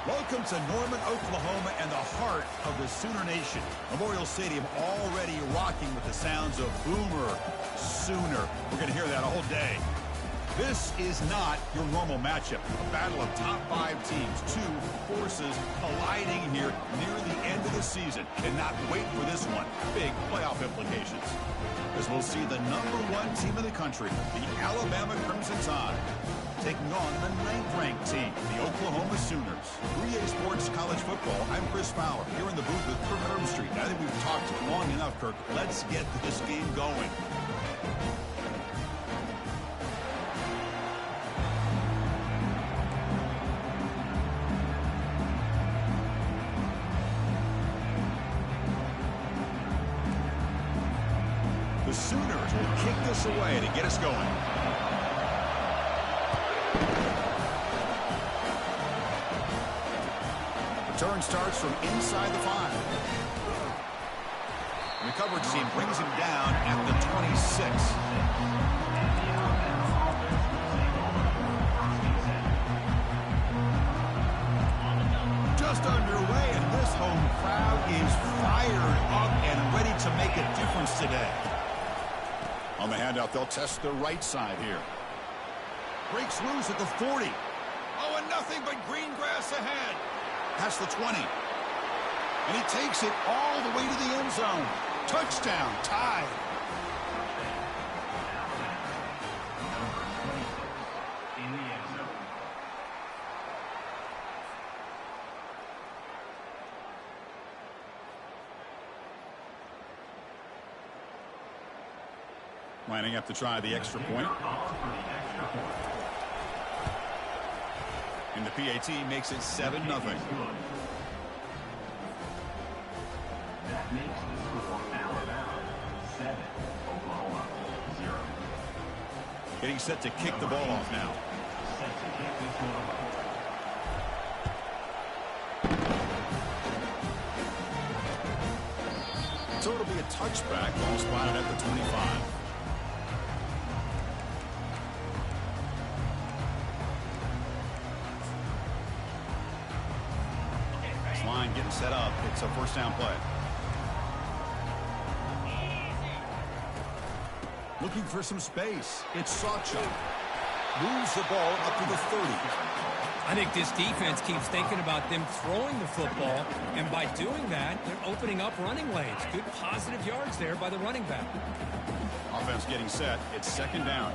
Welcome to Norman, Oklahoma, and the heart of the Sooner Nation. Memorial Stadium already rocking with the sounds of Boomer Sooner. We're going to hear that all day. This is not your normal matchup. A battle of top 5 teams, 2 forces colliding here near the end of the season. Cannot wait for this one. Big playoff implications. As we'll see the #1 team in the country, the Alabama Crimson Tide, taking on the 9th-ranked team, the Oklahoma Sooners. 3A Sports College Football, I'm Chris Fowler, here in the booth with Kirk Herbstreit. I think we've talked long enough, Kirk. Let's get this game going. The Sooners will kick this away to get us going. Return starts from inside the 5. The coverage team brings him down at the 26. Just underway, and this home crowd is fired up and ready to make a difference today. On the handout, they'll test the right side here. Breaks loose at the 40. Oh, and nothing but green grass ahead. Past the 20. And he takes it all the way to the end zone. Touchdown, tied. Lining up to try the extra point. And the PAT makes it 7-0. That makes the score Alabama 7, Oklahoma 0. Getting set to kick the ball off now. Set to kick this one off. So it'll be a touchback, ball spotted at the 25. Line getting set up. It's a first down play. Looking for some space. It's Sawchuk. Moves the ball up to the 30. I think this defense keeps thinking about them throwing the football, and by doing that, they're opening up running lanes. Good positive yards there by the running back. Offense getting set. It's second down.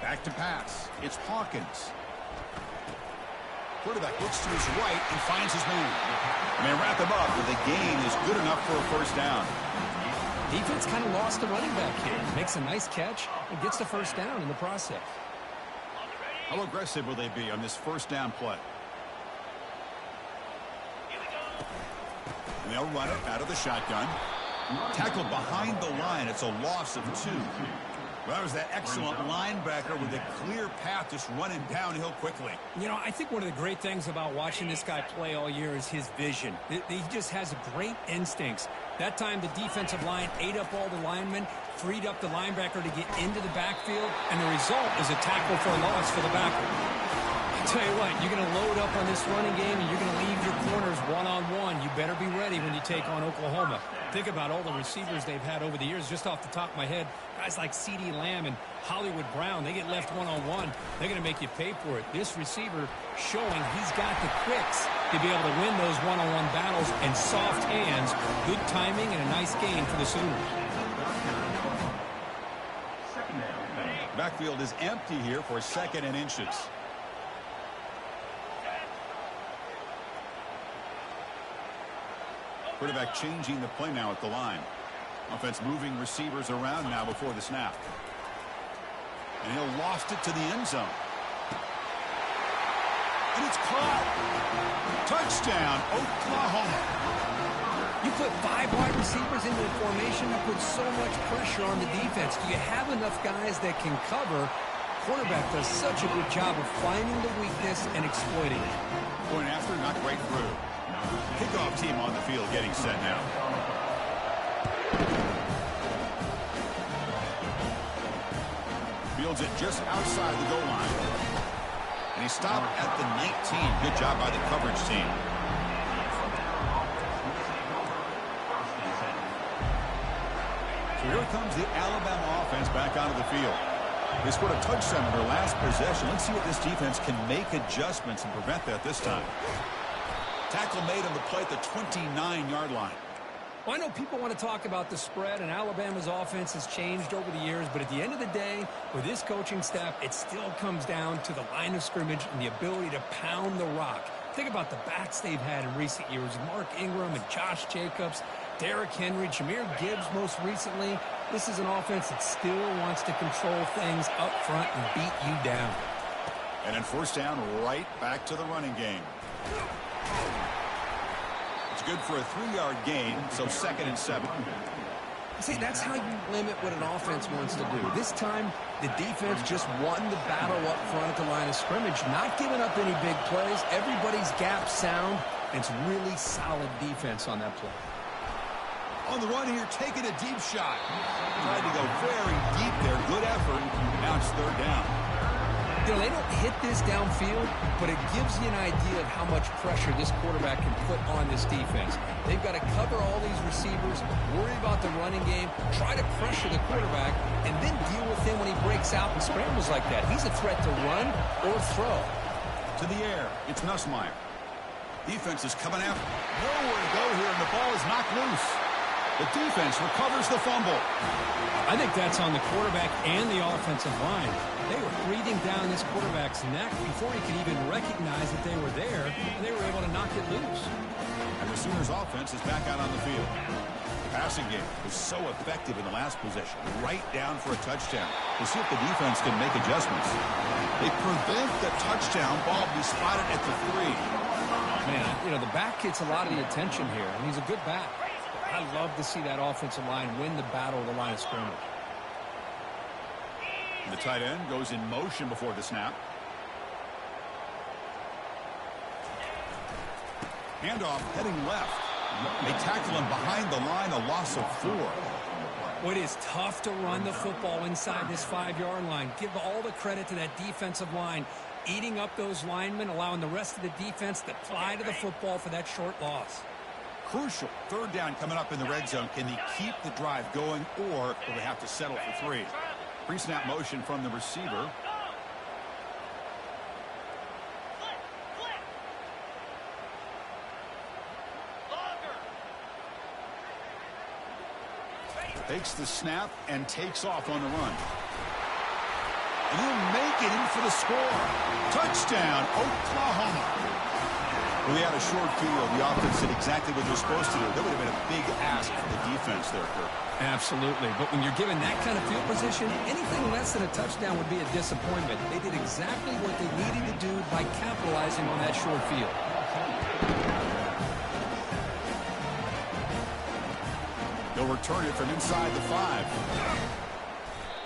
Back to pass. It's Hawkins. Quarterback looks to his right and finds his man. And they wrap him up, but the gain is good enough for a first down. Defense kind of lost the running back here. Makes a nice catch and gets the first down in the process. How aggressive will they be on this first down play? And they'll run it out of the shotgun. Tackled behind the line. It's a loss of 2. Well, that was that excellent linebacker with a clear path just running downhill quickly. You know, I think one of the great things about watching this guy play all year is his vision. He just has great instincts. That time, the defensive line ate up all the linemen, freed up the linebacker to get into the backfield, and the result is a tackle for a loss for the backer. I tell you what, you're going to load up on this running game, and you're going to leave your corners one-on-one. You better be ready when you take on Oklahoma. Think about all the receivers they've had over the years. Just off the top of my head, guys like CeeDee Lamb and Hollywood Brown, they get left one-on-one. They're going to make you pay for it. This receiver showing he's got the quicks to be able to win those one-on-one battles and soft hands. Good timing and a nice gain for the Sooners. Backfield is empty here for 2nd and inches. Quarterback changing the play now at the line. Offense moving receivers around now before the snap. And he'll loft it to the end zone. And it's caught. Touchdown, Oklahoma. You put 5 wide receivers into the formation, you put so much pressure on the defense. Do you have enough guys that can cover? Quarterback does such a good job of finding the weakness and exploiting it. Point after, not great through. Kickoff team on the field getting set now. Fields it just outside the goal line. And he stopped at the 19. Good job by the coverage team. So here comes the Alabama offense back onto the field. They scored a touchdown in their last possession. Let's see what this defense can make adjustments and prevent that this time. Tackle made on the play at the 29-yard line. Well, I know people want to talk about the spread, and Alabama's offense has changed over the years, but at the end of the day, with this coaching staff, it still comes down to the line of scrimmage and the ability to pound the rock. Think about the backs they've had in recent years. Mark Ingram and Josh Jacobs, Derrick Henry, Jahmyr Gibbs most recently. This is an offense that still wants to control things up front and beat you down. And then first down, right back to the running game. It's good for a 3-yard gain, so 2nd and 7. See, that's how you limit what an offense wants to do. This time, the defense just won the battle up front at the line of scrimmage, not giving up any big plays. Everybody's gap sound, and it's really solid defense on that play. On the run here, taking a deep shot. Tried to go very deep there. Good effort. Now it's 3rd down. You know, they don't hit this downfield, but it gives you an idea of how much pressure this quarterback can put on this defense. They've got to cover all these receivers, worry about the running game, try to pressure the quarterback, and then deal with him when he breaks out and scrambles like that. He's a threat to run or throw. To the air, it's Nussmeier. Defense is coming after. Nowhere to go here, and the ball is knocked loose. The defense recovers the fumble. I think that's on the quarterback and the offensive line. They were breathing down this quarterback's neck before he could even recognize that they were there, and they were able to knock it loose. And the Sooners offense is back out on the field. The passing game was so effective in the last possession, right down for a touchdown. We'll see if the defense can make adjustments. They prevent the touchdown. Ball to be spotted at the 3. Man, you know, the back gets a lot of the attention here, and he's a good back. I love to see that offensive line win the battle of the line of scrimmage. The tight end goes in motion before the snap. Handoff heading left. They tackle him behind the line, a loss of 4. Well, it is tough to run the football inside this 5-yard line. Give all the credit to that defensive line, eating up those linemen, allowing the rest of the defense to fly to the football for that short loss. Crucial 3rd down coming up in the red zone. Can he keep the drive going, or will they have to settle for 3? Pre-snap motion from the receiver. Takes the snap and takes off on the run. And he'll make it in for the score. Touchdown, Oklahoma. Well, we had a short field. The offense did exactly what they're supposed to do. That would have been a big ask for the defense there, Kirk. Absolutely. But when you're given that kind of field position, anything less than a touchdown would be a disappointment. They did exactly what they needed to do by capitalizing on that short field. They'll return it from inside the 5.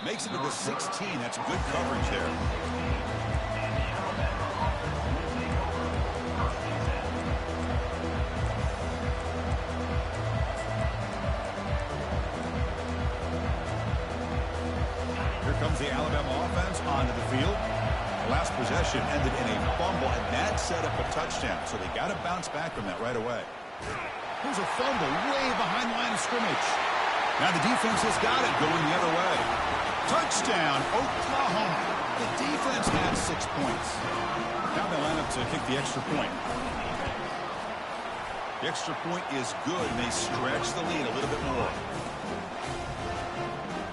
Makes it to the 16. That's good coverage there. Comes the Alabama offense onto the field. The last possession ended in a fumble, and that set up a touchdown. So they got to bounce back from that right away. Here's a fumble way behind the line of scrimmage. Now the defense has got it going the other way. Touchdown, Oklahoma. The defense has 6 points. Now they line up to kick the extra point. The extra point is good, and they stretch the lead a little bit more.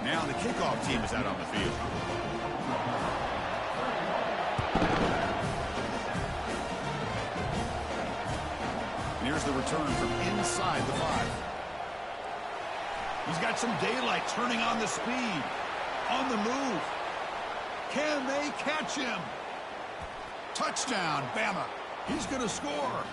Now the kickoff team is out on the field. And here's the return from inside the 5. He's got some daylight, turning on the speed. On the move. Can they catch him? Touchdown, Bama. He's going to score.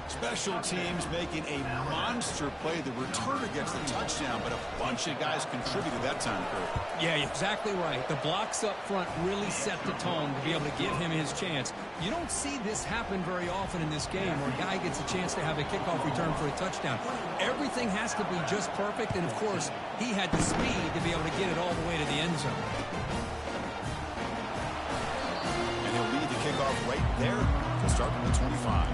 Special teams making a monster play. The returner gets the touchdown, but a bunch of guys contributed that time, Kurt. Yeah, exactly right. The blocks up front really set the tone to be able to give him his chance. You don't see this happen very often in this game where a guy gets a chance to have a kickoff return for a touchdown. Everything has to be just perfect, and of course, he had the speed to be able to get it all the way to the end zone. right there to start from the 25.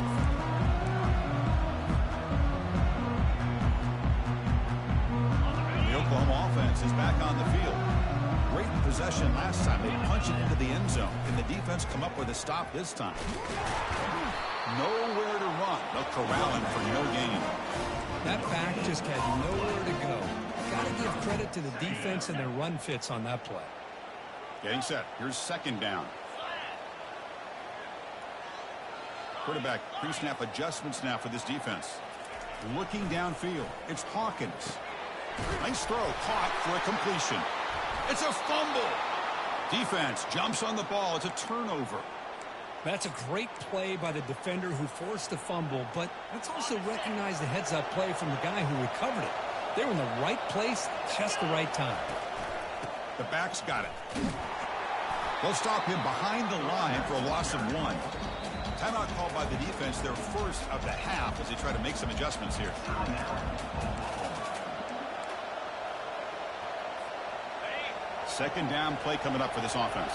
The Oklahoma offense is back on the field. Great possession last time. They punched it into the end zone. Can the defense come up with a stop this time? Nowhere to run. They'll corral him for no gain. That back just had nowhere to go. Got to give credit to the defense and their run fits on that play. Getting set. Here's second down. Quarterback pre-snap adjustments now for this defense. Looking downfield. It's Hawkins. Nice throw. Caught for a completion. It's a fumble. Defense jumps on the ball. It's a turnover. That's a great play by the defender who forced the fumble, but let's also recognize the heads-up play from the guy who recovered it. They were in the right place, just the right time. The back's got it. They'll stop him behind the line for a loss of 1. Timeout called by the defense, their first of the half, as they try to make some adjustments here. Second down play coming up for this offense.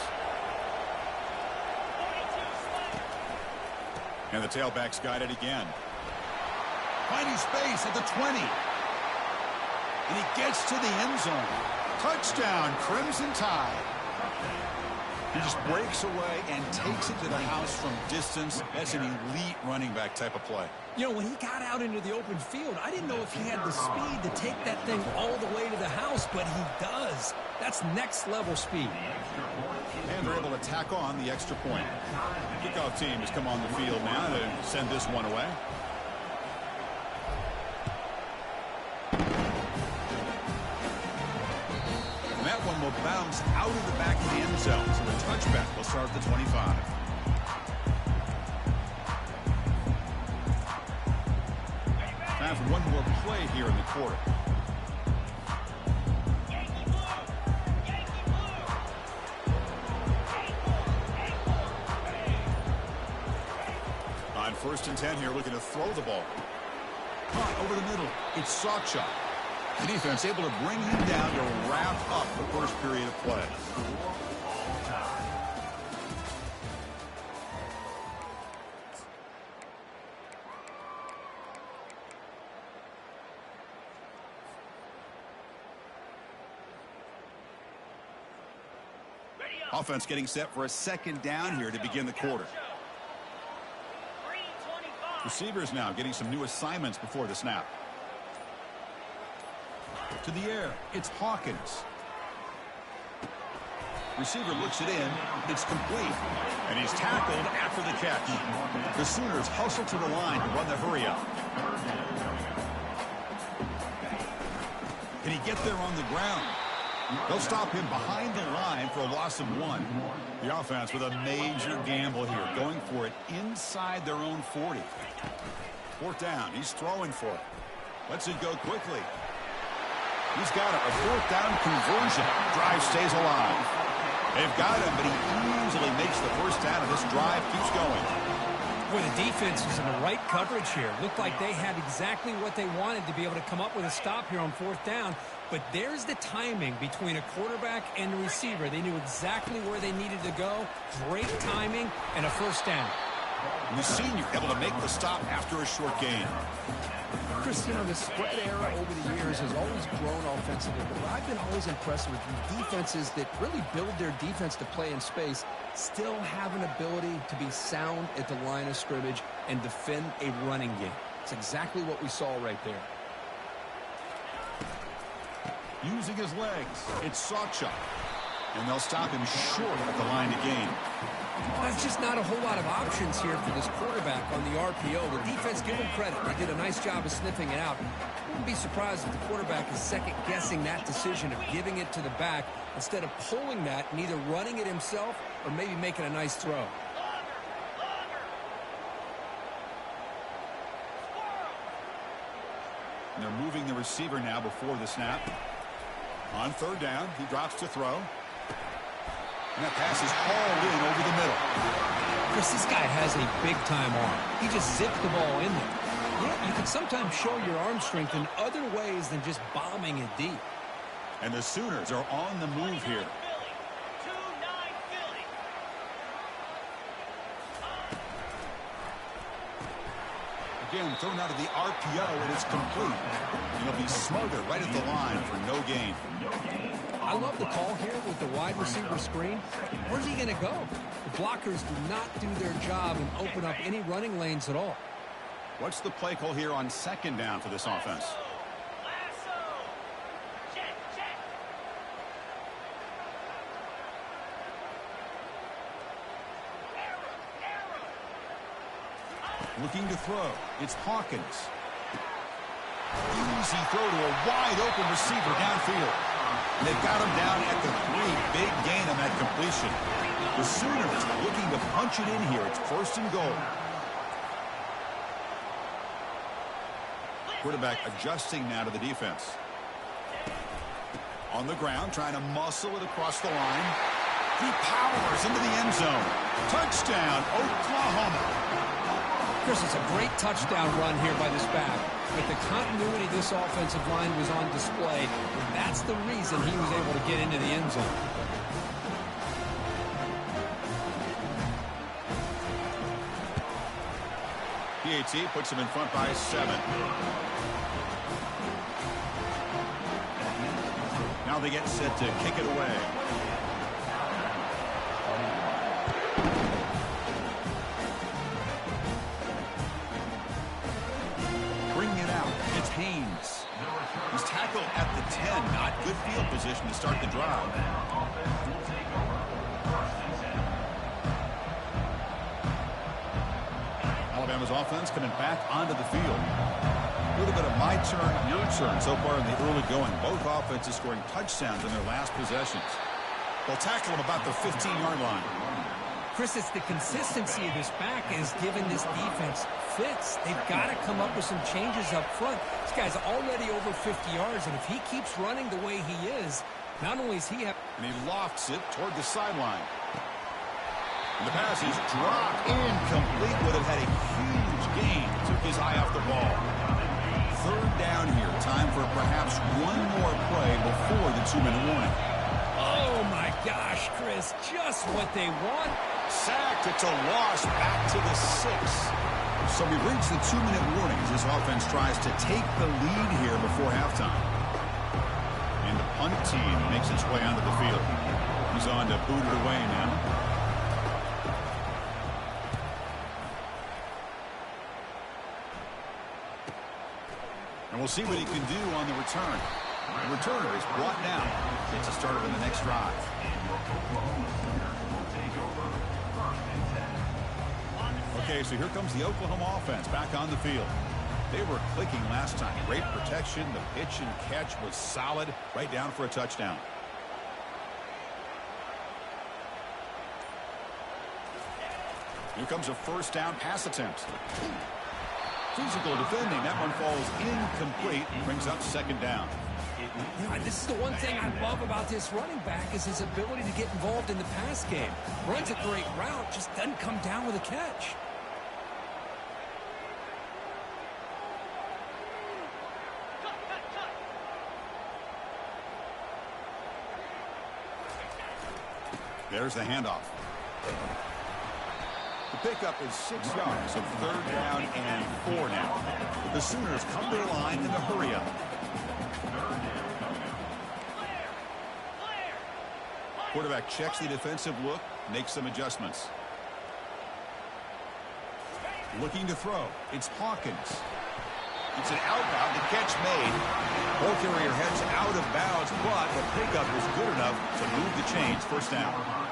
And the tailback's got it again. Finding space at the 20. And he gets to the end zone. Touchdown, Crimson Tide. He just breaks away and takes it to the house from distance. That's an elite running back type of play. You know, when he got out into the open field, I didn't know if he had the speed to take that thing all the way to the house, but he does. That's next level speed. And they're able to tack on the extra point. Kickoff team has come on the field now to send this one away. And that one will bounce out of the back of the end zone. So the touchback will start at the 25. Time for one more play here in the quarter. On 1st and 10 here, looking to throw the ball. Caught over the middle. It's Sawchuk. The defense able to bring him down to wrap up the first period of play. Offense getting set for a second down here to begin the quarter. Receivers now getting some new assignments before the snap. To the air, it's Hawkins. Receiver looks it in. It's complete. And he's tackled after the catch. The Sooners hustle to the line to run the hurry up. Can he get there on the ground? They'll stop him behind the line for a loss of 1. The offense with a major gamble here, going for it inside their own 40. 4th down. He's throwing for it. Lets it go quickly. He's got it. A 4th down conversion. Drive stays alive. They've got him, but he easily makes the first down, and this drive keeps going. Boy, the defense was in the right coverage here. Looked like they had exactly what they wanted to be able to come up with a stop here on 4th down. But there's the timing between a quarterback and a receiver. They knew exactly where they needed to go. Great timing and a first down. And the senior able to make the stop after a short gain. Chris, you know, the spread era over the years has always grown offensively, but what I've been always impressed with defenses that really build their defense to play in space still have an ability to be sound at the line of scrimmage and defend a running game. It's exactly what we saw right there. Using his legs, it's Sawchuk. And they'll stop him short at the line to gain. That's just not a whole lot of options here for this quarterback on the RPO. The defense, give them credit. They did a nice job of sniffing it out. Wouldn't be surprised if the quarterback is second-guessing that decision of giving it to the back instead of pulling that and either running it himself or maybe making a nice throw. And they're moving the receiver now before the snap. On 3rd down, he drops to throw. And that pass is hauled in over the middle. Chris, this guy has a big-time arm. He just zipped the ball in there. Yeah, you can sometimes show your arm strength in other ways than just bombing it deep. And the Sooners are on the move here. Again, thrown out of the RPO, and it's complete. And he'll be smothered right at the line for no gain. I love the call here with the wide receiver screen. Where's he going to go? The blockers do not do their job and open up any running lanes at all. What's the play call here on second down for this offense? Looking to throw. It's Hawkins. Easy throw to a wide open receiver downfield. And they've got him down at the 3. Big gain on that completion. The Sooners looking to punch it in here. It's 1st and goal. Quarterback adjusting now to the defense. On the ground, trying to muscle it across the line. He powers into the end zone. Touchdown, Oklahoma. Chris, it's a great touchdown run here by this back. But the continuity of this offensive line was on display, and that's the reason he was able to get into the end zone. PAT puts him in front by 7. Now they get set to kick it away. Haynes. He's tackled at the 10. Not good field position to start the drive. Alabama's offense coming back onto the field. A little bit of my turn, your turn so far in the early going. Both offenses scoring touchdowns in their last possessions. They'll tackle him about the 15-yard line. Chris, it's the consistency of this back is giving this defense fits. They've got to come up with some changes up front. This guy's already over 50 yards, and if he keeps running the way he is, not only is he... And he lofts it toward the sideline. And the pass is dropped. Incomplete. Would have had a huge gain. Took his eye off the ball. 3rd down here. Time for perhaps one more play before the 2-minute warning. Oh, my gosh, Chris. Just what they want. Sacked. It's a loss back to the 6. So we've reached the 2-minute warning as this offense tries to take the lead here before halftime. And the punt team makes its way onto the field. He's on to boot it away now. And we'll see what he can do on the return. The returner is brought down. It's a starter in the next drive. Okay, so here comes the Oklahoma offense back on the field. They were clicking last time. Great protection. The pitch and catch was solid. Right down for a touchdown. Here comes a 1st down pass attempt. Physical defending. That one falls incomplete. Brings up 2nd down. Yeah, this is the one thing I love about this running back is his ability to get involved in the pass game. Runs a great route, just doesn't come down with a catch. There's the handoff. The pickup is 6 yards, so 3rd down and 4 now. The Sooners come to the line in a hurry up. Quarterback checks the defensive look, makes some adjustments. Looking to throw. It's Hawkins. It's an outbound. The catch made. Ball carrier heads out of bounds, but the pickup was good enough to move the chains. 1st down.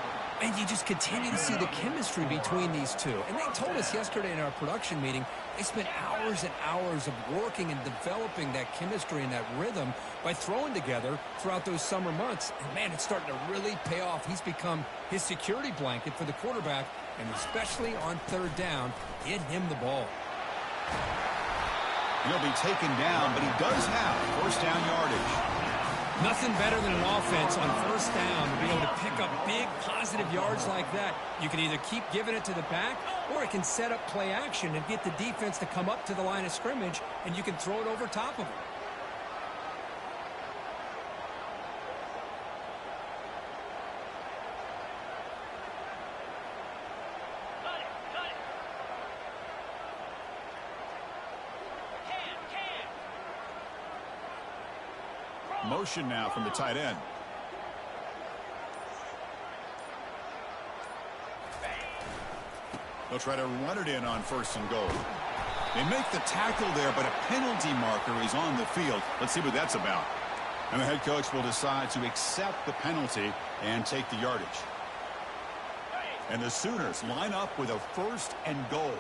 And you just continue to see the chemistry between these two. And they told us yesterday in our production meeting, they spent hours and hours of working and developing that chemistry and that rhythm by throwing together throughout those summer months. And, man, it's starting to really pay off. He's become his security blanket for the quarterback, and especially on 3rd down, get him the ball. He'll be taken down, but he does have 1st down yardage. Nothing better than an offense on 1st down to be able to pick up big positive yards like that. You can either keep giving it to the back, or it can set up play action and get the defense to come up to the line of scrimmage, and you can throw it over top of them. Motion now from the tight end. They'll try to run it in on 1st and goal. They make the tackle there, but a penalty marker is on the field. Let's see what that's about. And the head coach will decide to accept the penalty and take the yardage. And the Sooners line up with a 1st and goal.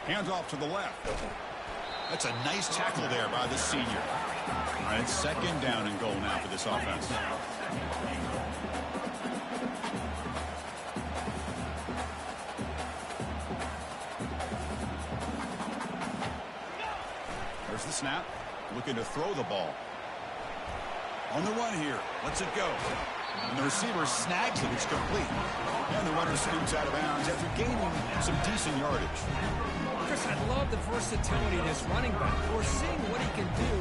Hands off to the left. That's a nice tackle there by the senior. All right, it's 2nd down and goal now for this offense. There's the snap. Looking to throw the ball. On the run here. Lets it go. And the receiver snags it. It's complete. And the runner scoots out of bounds after gaining some decent yardage. Chris, I love the versatility of this running back. We're seeing what he can do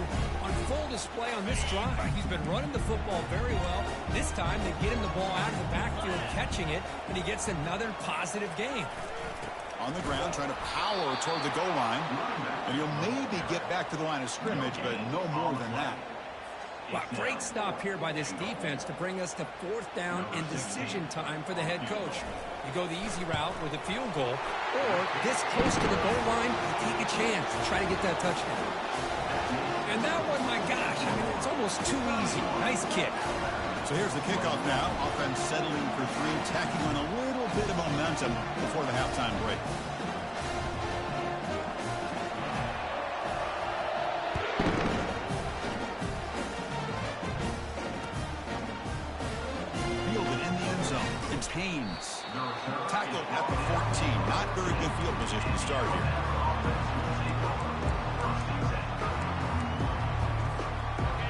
on full display on this drive. He's been running the football very well. This time they get him the ball out of the backfield, catching it, and he gets another positive gain. On the ground, trying to power toward the goal line. And he'll maybe get back to the line of scrimmage, but no more than that. Well, great stop here by this defense to bring us to 4th down and decision time for the head coach. You go the easy route with a field goal, or this close to the goal line, you take a chance to try to get that touchdown. And that one, my gosh, I mean, it's almost too easy. Nice kick. So here's the kickoff now. Offense settling for 3, tacking on a little bit of momentum before the halftime break. Fielded in the end zone. It's Haynes. Tackled at the 14. Not very good field position to start here.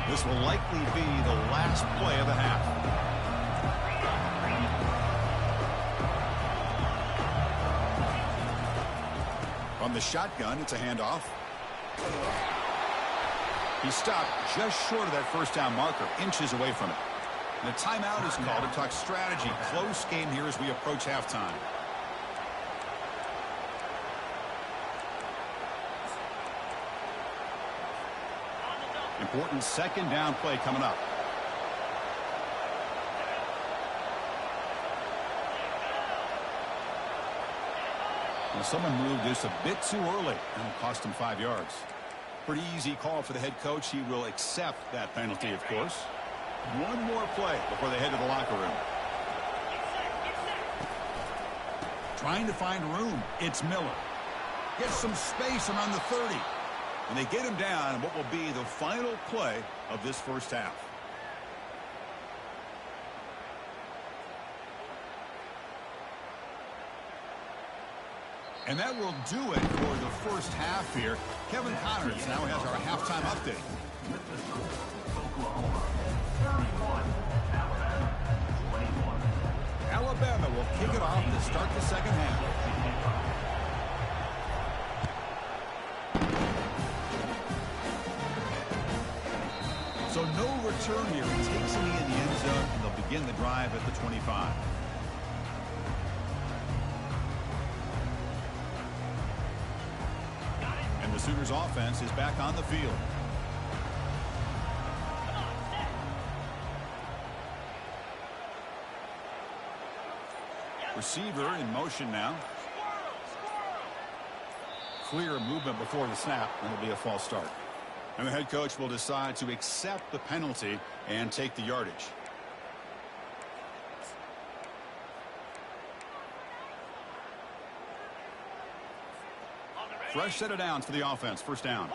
This will likely be the last play of the half. From the shotgun, it's a handoff. He stopped just short of that 1st down marker, inches away from it. And a timeout is called to talk strategy. Close game here as we approach halftime. Important 2nd down play coming up. Well, someone moved this a bit too early, and it cost him 5 yards. Pretty easy call for the head coach. He will accept that penalty, of course. One more play before they head to the locker room. Trying to find room. It's Miller. Gets some space around the 30. And they get him down in what will be the final play of this 1st half. And that will do it for the 1st half here. Kevin Connors now has our halftime update. Oklahoma 31, Alabama 21. Alabama will kick it off to start the 2nd half. So no return here. He takes it in the end zone, and they'll begin the drive at the 25. And the Sooners offense is back on the field. Receiver in motion now. Clear movement before the snap, and it'll be a false start. And the head coach will decide to accept the penalty and take the yardage. Fresh set of downs for the offense. 1st down.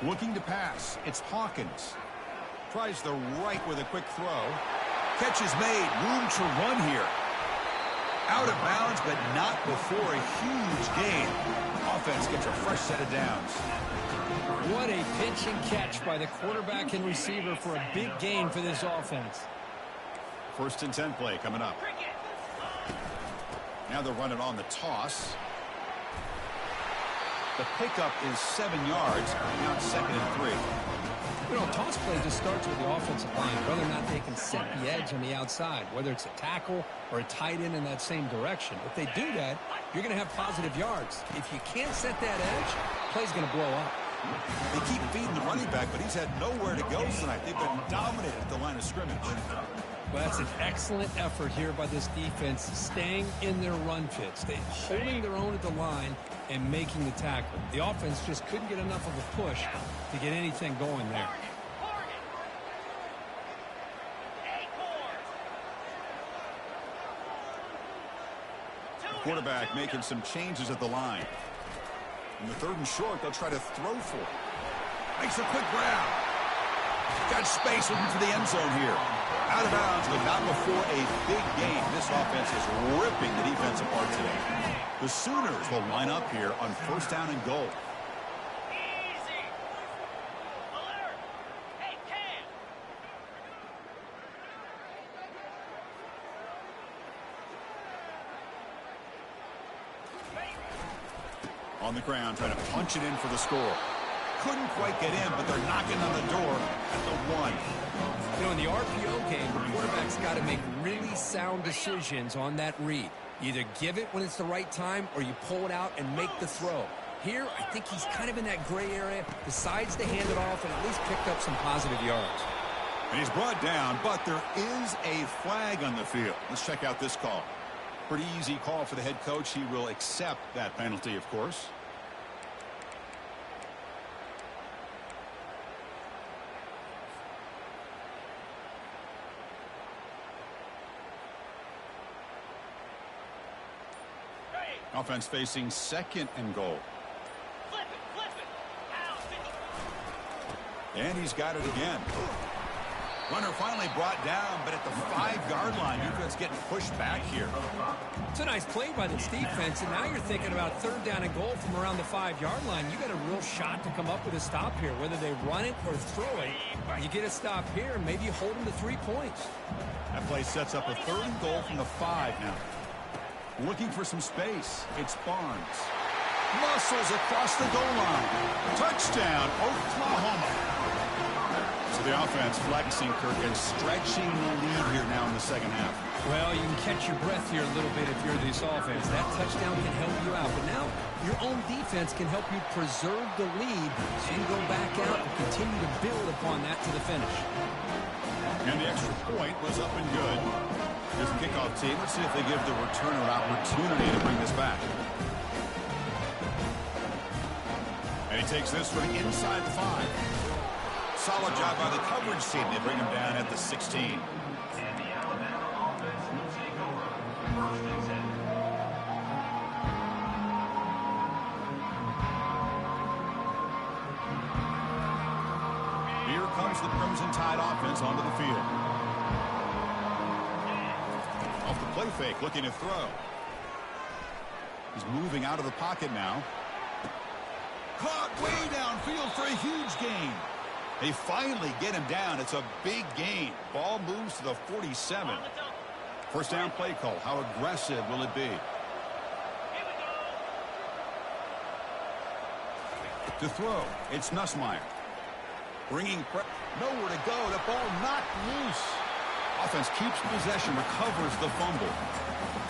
Looking to pass. It's Hawkins. Tries the right with a quick throw. Catch is made. Room to run here. Out of bounds, but not before a huge gain. Offense gets a fresh set of downs. What a pitch and catch by the quarterback and receiver for a big gain for this offense. 1st and 10 play coming up. Now they'll run it on the toss. The pickup is 7 yards. Now it's 2nd and 3. You know, a toss play just starts with the offensive line, whether or not they can set the edge on the outside, whether it's a tackle or a tight end in that same direction. If they do that, you're going to have positive yards. If you can't set that edge, play's going to blow up. They keep feeding the running back, but he's had nowhere to go tonight. They've been dominated at the line of scrimmage. Well, that's an excellent effort here by this defense, staying in their run fits. They're holding their own at the line and making the tackle. The offense just couldn't get enough of a push to get anything going there. Quarterback making some changes at the line. In the 3rd and short, they'll try to throw for it. Makes a quick grab. Got space looking for the end zone here. Out of bounds, but not before a big game. This offense is ripping the defense apart today. The Sooners will line up here on 1st down and goal. On the ground, trying to punch it in for the score. Couldn't quite get in, but they're knocking on the door at the 1. You know, in the RPO game, the quarterback's got to make really sound decisions on that read. You either give it when it's the right time or you pull it out and make the throw. Here, I think he's kind of in that gray area, decides to hand it off and at least picked up some positive yards. And he's brought down, but there is a flag on the field. Let's check out this call. Pretty easy call for the head coach. He will accept that penalty, of course. Offense facing 2nd and goal. And he's got it again. Runner finally brought down, but at the 5-yard line, defense getting pushed back here. It's a nice play by this defense, and now you're thinking about 3rd down and goal from around the 5-yard line. You got a real shot to come up with a stop here, whether they run it or throw it. You get a stop here, and maybe you hold them to 3 points. That play sets up a 3rd and goal from the 5 now. Looking for some space. It's Barnes. Muscles across the goal line. Touchdown, Oklahoma. So the offense flexing, Kirk, and stretching the lead here now in the 2nd half. Well, you can catch your breath here a little bit if you're this offense. That touchdown can help you out. But now your own defense can help you preserve the lead so you can go back out and continue to build upon that to the finish. And the extra point was up and good. Here's the kickoff team. Let's see if they give the returner an opportunity to bring this back. And he takes this from inside the 5. Solid job by the coverage team. They bring him down at the 16. And the Alabama offense will take over. 1st and 10. Here comes the Crimson Tide offense onto the field. Off the play fake, looking to throw. He's moving out of the pocket now. Caught way downfield for a huge gain. They finally get him down. It's a big gain. Ball moves to the 47. 1st down play call. How aggressive will it be? To throw, it's Nussmeier. Bringing nowhere to go. The ball knocked loose. Offense keeps possession, recovers the fumble.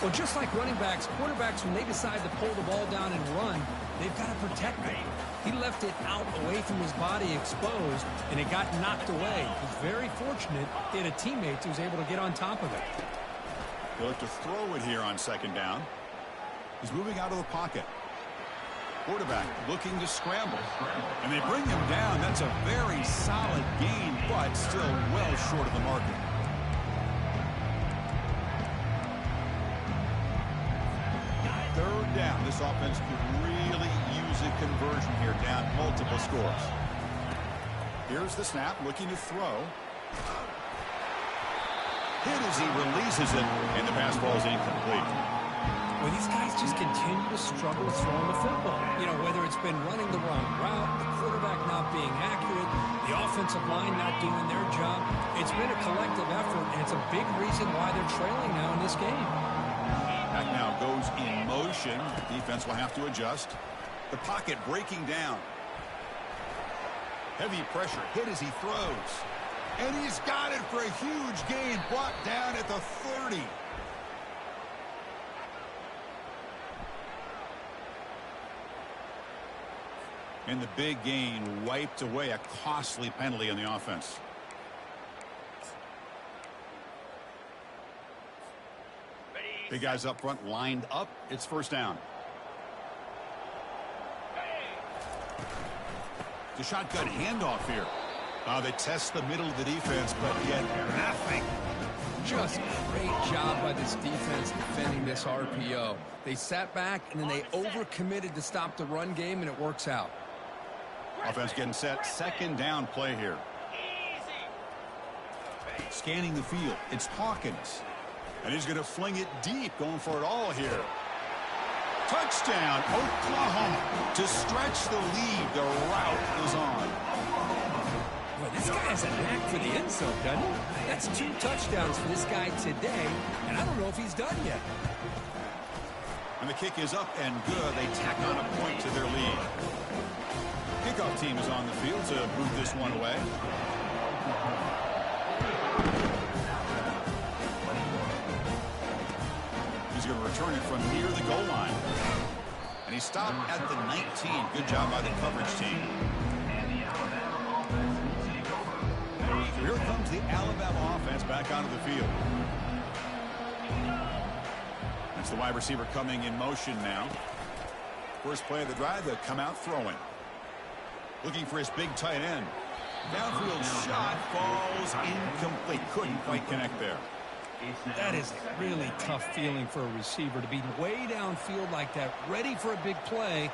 Well, just like running backs, quarterbacks, when they decide to pull the ball down and run, they've got to protect it. He left it out away from his body exposed, and it got knocked away. He was very fortunate he had a teammate who was able to get on top of it. He'll look to throw it here on 2nd down. He's moving out of the pocket. Quarterback looking to scramble. And they bring him down. That's a very solid gain, but still well short of the market. Third down. This offense could really use a conversion here, down multiple scores. Here's the snap, looking to throw. Hit as he releases it, and the pass ball is incomplete. Well, these guys just continue to struggle throwing the football. You know, whether it's been running the wrong route, the quarterback not being accurate, the offensive line not doing their job. It's been a collective effort, and it's a big reason why they're trailing now in this game. Back now goes in motion. Defense will have to adjust. The pocket breaking down. Heavy pressure hit as he throws. And he's got it for a huge gain, brought down at the 30. And the big gain wiped away a costly penalty on the offense. Big guys up front lined up. It's first down. The shotgun handoff here. They test the middle of the defense, but yet nothing. Just great job by this defense defending this RPO. They sat back, and then they overcommitted to stop the run game, and it works out. Offense getting set. Second down play here. Scanning the field. It's Hawkins. And he's going to fling it deep, going for it all here. Touchdown, Oklahoma. To stretch the lead, the route is on. Well, this guy has a knack for the end zone, doesn't he? That's 2 touchdowns for this guy today, and I don't know if he's done yet. And the kick is up and good. They tack on a point to their lead. Kickoff team is on the field to move this one away. He's going to return it from near the goal line. And he stopped at the 19. Good job by the coverage team. So here comes the Alabama offense back onto the field. That's the wide receiver coming in motion now. First play of the drive, they'll come out throwing. Looking for his big tight end. Downfield shot falls incomplete. Couldn't quite connect there. That is a really tough feeling for a receiver to be way downfield like that, ready for a big play,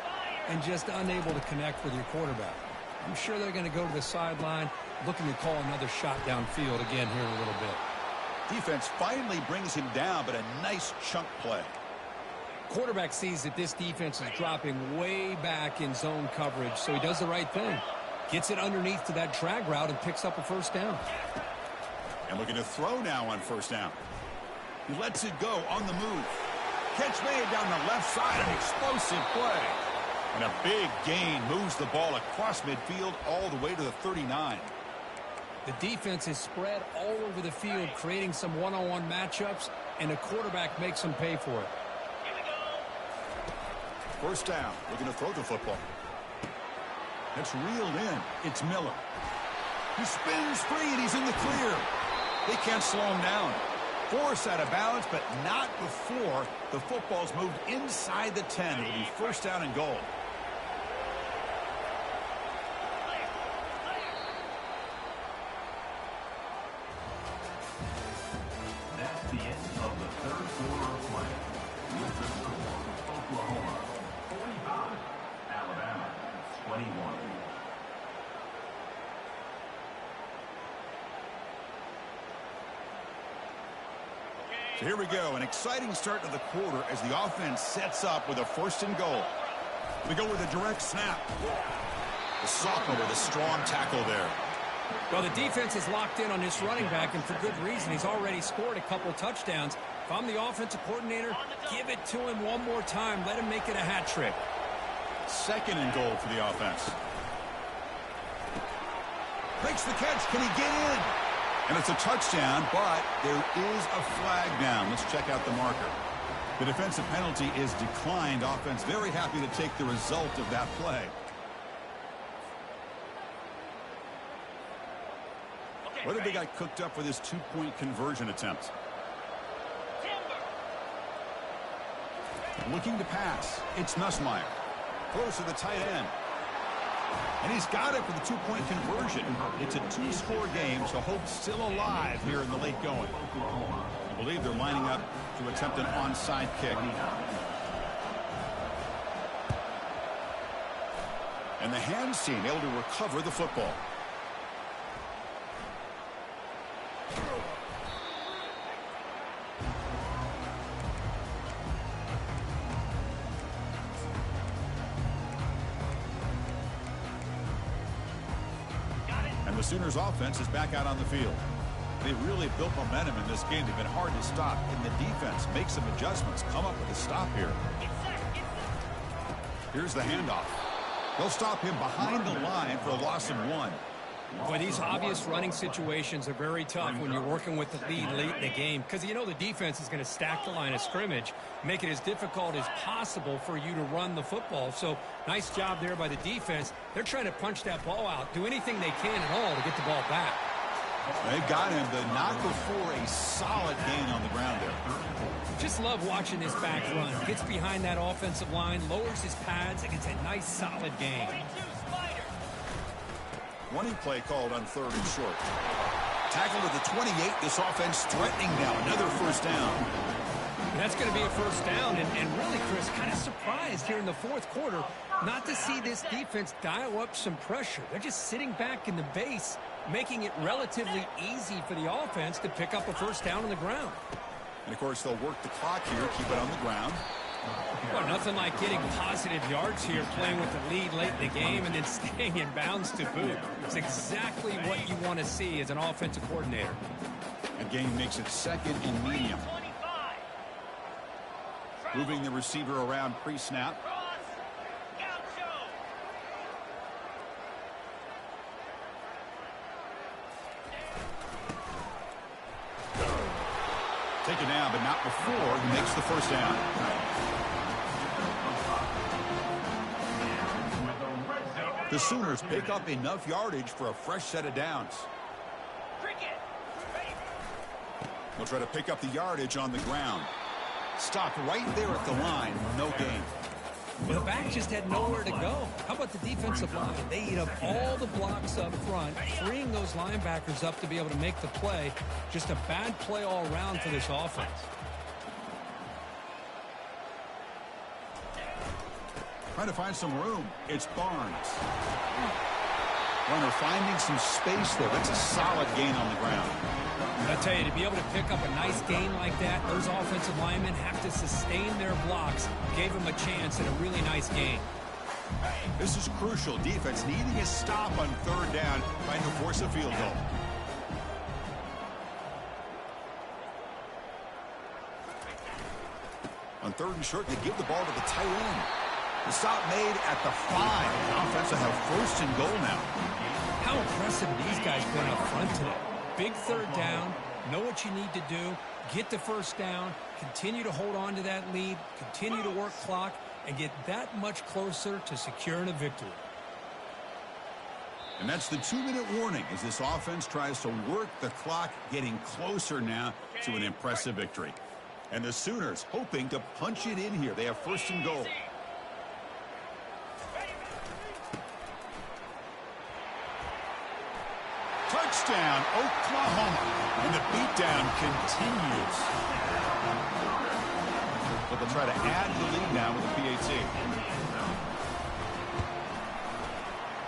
and just unable to connect with your quarterback. I'm sure they're going to go to the sideline, looking to call another shot downfield again here in a little bit. Defense finally brings him down, but a nice chunk play. Quarterback sees that this defense is dropping way back in zone coverage, so he does the right thing. Gets it underneath to that drag route and picks up a first down. And looking to throw now on first down. He lets it go on the move. Catch made down the left side, an explosive play. And a big gain moves the ball across midfield all the way to the 39. The defense is spread all over the field, creating some one-on-one matchups, and the quarterback makes them pay for it. First down, looking to throw the football. It's reeled in. It's Miller. He spins free, and he's in the clear. They can't slow him down. Force out of bounds, but not before the football's moved inside the 10. It'll be first down and goal. That's the end of the third quarter of play. With the score, Oklahoma 45, Alabama 21. So here we go, an exciting start to the quarter as the offense sets up with a first and goal. We go with a direct snap. The sophomore with a strong tackle there. Well, the defense is locked in on this running back, and for good reason. He's already scored a couple touchdowns. If I'm the offensive coordinator, give it to him one more time. Let him make it a hat trick. Second and goal for the offense. Makes the catch. Can he get in? And it's a touchdown, but there is a flag down. Let's check out the marker. The defensive penalty is declined. Offense very happy to take the result of that play. What have they got cooked up for this two-point conversion attempt? Looking to pass. It's Nussmeier. Close to the tight end. And he's got it for the two-point conversion. It's a two-score game, so hope's still alive here in the late going. I believe they're lining up to attempt an onside kick. And the hands team able to recover the football. And the Sooners offense is back out on the field. They've really built momentum in this game. They've been hard to stop. And the defense makes some adjustments, come up with a stop here. Here's the handoff. They'll stop him behind the line for a loss of 1. Boy, these obvious running situations are very tough when you're working with the lead late in the game because you know the defense is going to stack the line of scrimmage, make it as difficult as possible for you to run the football. So nice job there by the defense. They're trying to punch that ball out, do anything they can at all to get the ball back. They've got him the knock before a solid gain on the ground there. Just love watching this back run. Gets behind that offensive line, lowers his pads, and gets a nice solid gain. Running play called on 3rd and short. Tackled at the 28. This offense threatening now. Another first down. That's going to be a first down. And really, Chris, kind of surprised here in the 4th quarter not to see this defense dial up some pressure. They're just sitting back in the base, making it relatively easy for the offense to pick up a first down on the ground. And, of course, they'll work the clock here, keep it on the ground. Well, nothing like getting positive yards here, playing with the lead late in the game, and then staying in bounds to boot. It's exactly what you want to see as an offensive coordinator. A gain makes it 2nd and medium. Moving the receiver around pre-snap. Taken down, but not before he makes the first down. The Sooners pick up enough yardage for a fresh set of downs. They'll try to pick up the yardage on the ground. Stopped right there at the line. No gain. The back just had nowhere to go. How about the defensive line? They eat up all the blocks up front, freeing those linebackers up to be able to make the play. Just a bad play all around for this offense. Trying to find some room. It's Barnes. Runner finding some space there. That's a solid gain on the ground. I tell you, to be able to pick up a nice gain like that, those offensive linemen have to sustain their blocks. Gave them a chance at a really nice gain. This is crucial. Defense needing a stop on 3rd down, trying to force a field goal. On 3rd and short, they give the ball to the tight end. The stop made at the 5. The offense will have 1st and goal now. How impressive these guys been up front today. Big 3rd down, know what you need to do, get the first down, continue to hold on to that lead, continue to work clock, and get that much closer to securing a victory. And that's the 2-minute warning as this offense tries to work the clock, getting closer now to an impressive victory. And the Sooners hoping to punch it in here. They have 1st and goal. Touchdown, Oklahoma. And the beatdown continues. But they'll try to add the lead now with a PAT.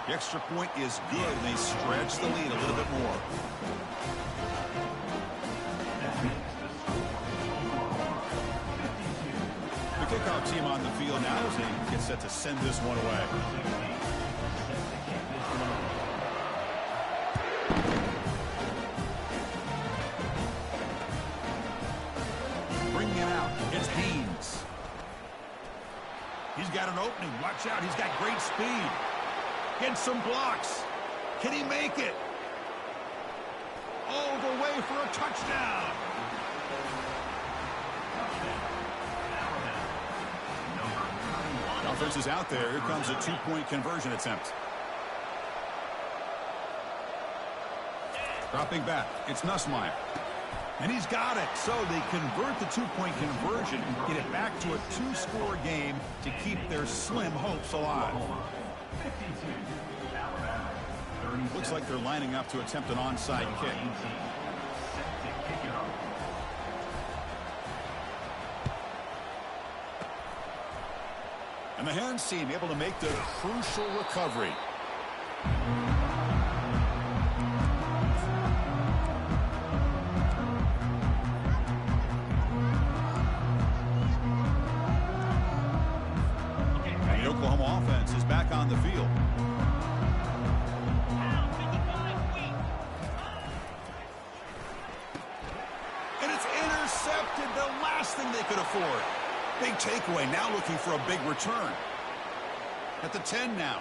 The extra point is good, and they stretch the lead a little bit more. The kickoff team on the field now as they get set to send this one away. It's Haynes. He's got an opening. Watch out. He's got great speed. Gets some blocks. Can he make it? All the way for a touchdown. The offense is out there. Here comes a 2-point conversion attempt. Dropping back. It's Nussmeier. And he's got it. So they convert the 2-point conversion, get it back to a 2-score game to keep their slim hopes alive. Looks like they're lining up to attempt an onside kick. And the hands team able to make the crucial recovery. Back on the field. And it's intercepted, the last thing they could afford. Big takeaway, now looking for a big return. At the 10 now.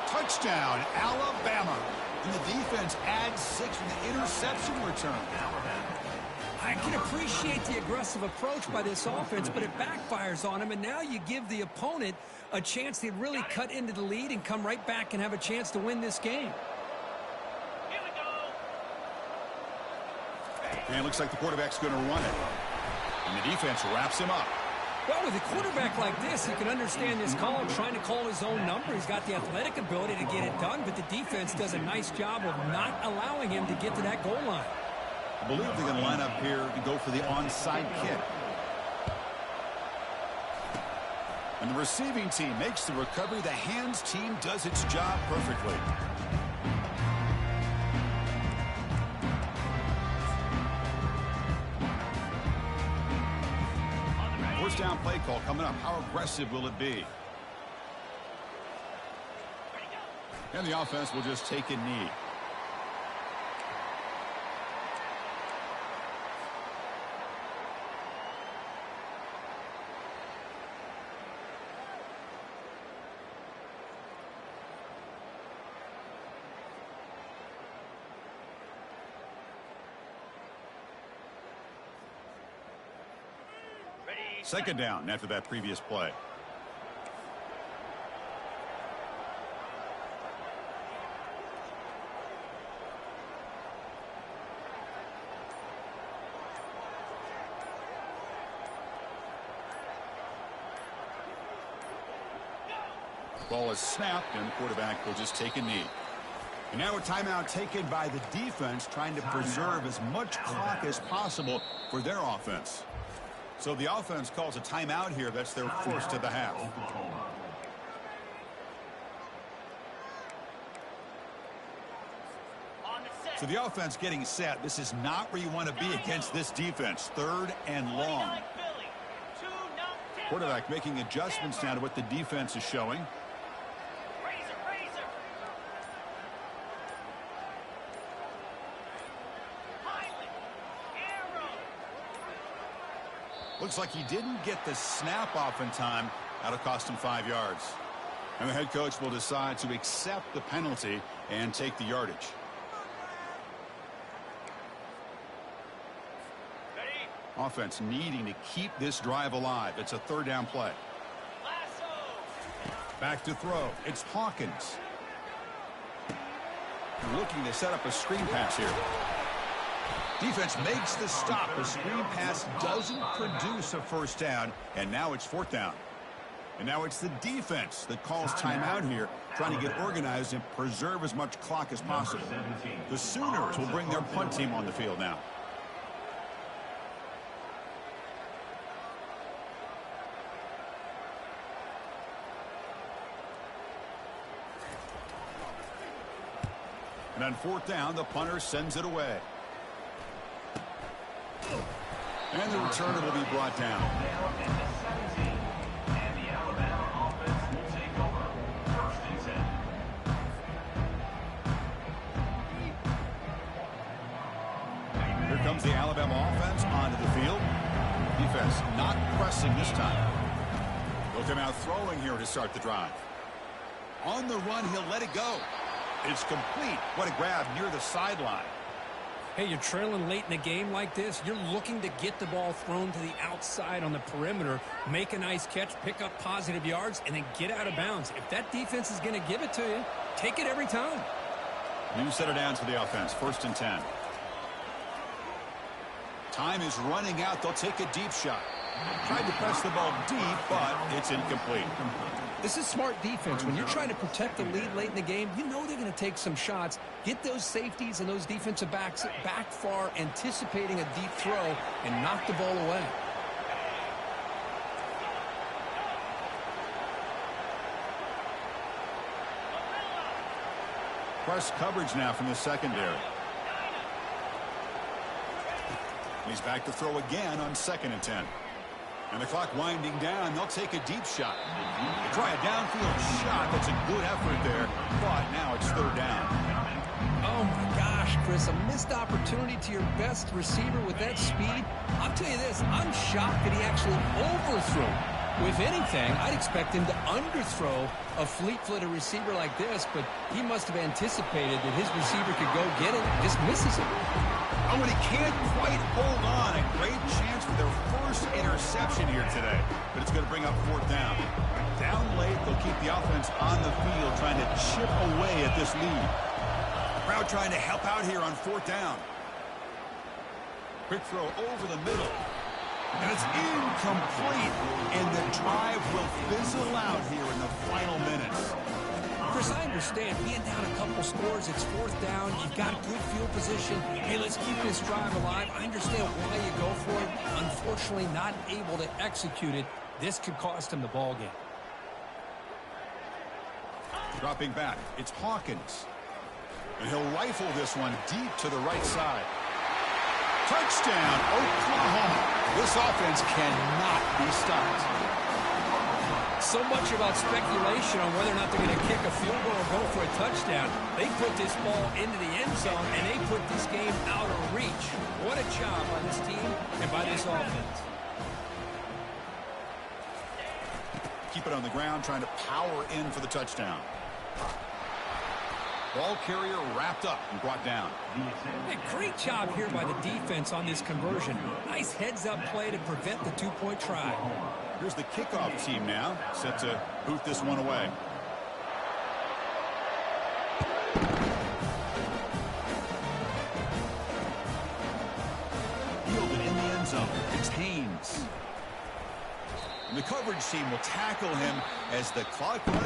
Touchdown, Alabama. And the defense adds 6 with the interception return. I can appreciate the aggressive approach by this offense, but it backfires on him, and now you give the opponent a chance to really cut into the lead and come right back and have a chance to win this game. And it looks like the quarterback's going to run it. And the defense wraps him up. Well, with a quarterback like this, you can understand this call, trying to call his own number. He's got the athletic ability to get it done, but the defense does a nice job of not allowing him to get to that goal line. I believe they're going to line up here to go for the onside kick. And the receiving team makes the recovery. The hands team does its job perfectly. First down play call coming up. How aggressive will it be? And the offense will just take a knee. Second down after that previous play. Ball is snapped, and the quarterback will just take a knee. And now a timeout taken by the defense, trying to preserve as much clock as possible for their offense. So the offense calls a timeout here. That's their first of the half. So the offense getting set. This is not where you want to be against this defense. Third and long. Quarterback making adjustments now to what the defense is showing. Looks like he didn't get the snap off in time. That'll cost him 5 yards. And the head coach will decide to accept the penalty and take the yardage. Offense needing to keep this drive alive. It's a third down play. Back to throw. It's Hawkins. Looking to set up a screen pass here. Defense makes the stop. The screen pass doesn't produce a first down, and now it's fourth down. And now it's the defense that calls timeout here, trying to get organized and preserve as much clock as possible. The Sooners will bring their punt team on the field now. And on fourth down, the punter sends it away. And the returner will be brought down. And the Alabama offense will take over. First and 10. Here comes the Alabama offense onto the field. Defense not pressing this time. They'll come out throwing here to start the drive. On the run, he'll let it go. It's complete. What a grab near the sideline. Hey, you're trailing late in the game like this. You're looking to get the ball thrown to the outside on the perimeter, make a nice catch, pick up positive yards, and then get out of bounds. If that defense is going to give it to you, take it every time. New set of downs for the offense. First and 10. Time is running out. They'll take a deep shot. Tried to press the ball deep, but it's incomplete. This is smart defense. When you're trying to protect the lead late in the game, you know they're going to take some shots. Get those safeties and those defensive backs back far, anticipating a deep throw, and knock the ball away. Press coverage now from the secondary. He's back to throw again on 2nd and 10. And the clock winding down. They'll take a deep shot. They try a downfield shot. That's a good effort there. But now it's third down. Oh, my gosh, Chris. A missed opportunity to your best receiver with that speed. I'll tell you this. I'm shocked that he actually overthrew. If anything, I'd expect him to underthrow a fleet-footed receiver like this, but he must have anticipated that his receiver could go get it and just misses it. Oh, and he can't quite hold on. A great chance for their first interception here today, but it's going to bring up fourth down. Down late, they'll keep the offense on the field, trying to chip away at this lead. Crowd trying to help out here on fourth down. Quick throw over the middle. And it's incomplete, and the drive will fizzle out here in the final minutes. Chris, I understand being down a couple scores, it's fourth down, you've got good field position. Hey, let's keep this drive alive. I understand why you go for it. Unfortunately, not able to execute it. This could cost him the ball game. Dropping back, it's Hawkins. And he'll rifle this one deep to the right side. Touchdown, Oklahoma. This offense cannot be stopped. So much about speculation on whether or not they're going to kick a field goal or go for a touchdown. They put this ball into the end zone, and they put this game out of reach. What a job by this team and by this offense. Keep it on the ground, trying to power in for the touchdown. Ball carrier wrapped up and brought down. Hey, great job here by the defense on this conversion. Nice heads-up play to prevent the two-point try. Here's the kickoff team now, set to boot this one away. Fielded in the end zone. It's Haynes. And the coverage team will tackle him as the clock runs.